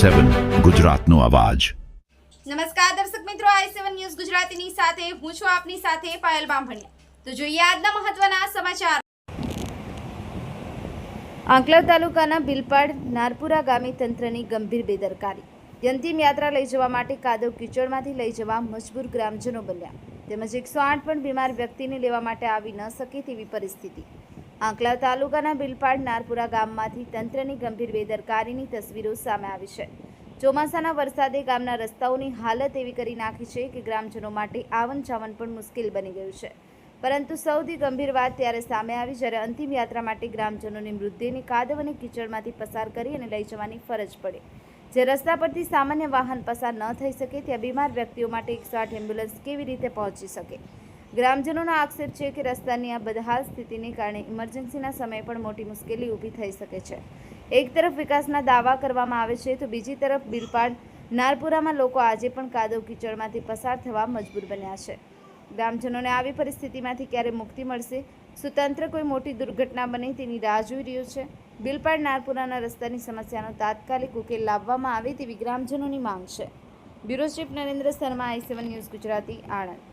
i7 ગુજરાતનો અવાજ। નમસ્કાર દર્શક મિત્રો, i7 ન્યૂઝ ગુજરાતીની સાથે હું છું આપની સાથે પાયલ બામભણિયા। તો જોઈએ આજના મહત્વના સમાચાર। આંકલાવ તાલુકાના બિલપાડ નારપુરા ગામે તંત્રની ગંભીર બેદરકારી। અંતિમ યાત્રા લઈ જવા માટે કાદવ કીચડમાંથી લઈ જવા મજબૂર ગ્રામજનો બન્યા, તેમજ 108 પણ બીમાર વ્યક્તિને લેવા માટે આવી ન શકે તેવી પરિસ્થિતિ। આંકલાવ તાલુકાના બિલપાડ નારપુરા ગામમાંથી તંત્રની ગંભીર બેદરકારીની તસવીરો સામે આવી છે। ચોમાસાના વરસાદે ગામના રસ્તાઓની હાલત એવી કરી નાખી છે કે ગ્રામજનો માટે આવન જાવન પણ મુશ્કેલ બની ગયું છે। પરંતુ સૌથી ગંભીર વાત ત્યારે સામે આવી જ્યારે અંતિમ યાત્રા માટે ગ્રામજનોની મૃતદેહને કાદવ અને કીચડમાંથી પસાર કરી અને લઈ જવાની ફરજ પડે। જે રસ્તા પરથી સામાન્ય વાહન પસાર ન થઈ શકે ત્યાં બીમાર વ્યક્તિઓ માટે 108 એમ્બ્યુલન્સ કેવી રીતે પહોંચી શકે? ગ્રામજનોનો આક્ષેપ છે કે રસ્તાની આ બદહાલ સ્થિતિને કારણે ઇમરજન્સીના સમયે પણ મોટી મુશ્કેલી ઊભી થઈ શકે છે। એક તરફ વિકાસના દાવા કરવામાં આવે છે તો બીજી તરફ બિલપાડ નારપુરામાં લોકો આજે પણ કાદવ કીચડમાંથી પસાર થવા મજબૂર બન્યા છે। ગ્રામજનોને આવી પરિસ્થિતિમાંથી ક્યારે મુક્તિ મળશે? શું તંત્ર કોઈ મોટી દુર્ઘટના બને તેની રાહ જોઈ રહ્યું છે? બિલપાડ નારપુરાના રસ્તાની સમસ્યાનો તાત્કાલિક ઉકેલ લાવવામાં આવે તેવી ગ્રામજનોની માંગ છે। Bureau chief Narendra Sharma, i7 news Gujarati, Anand.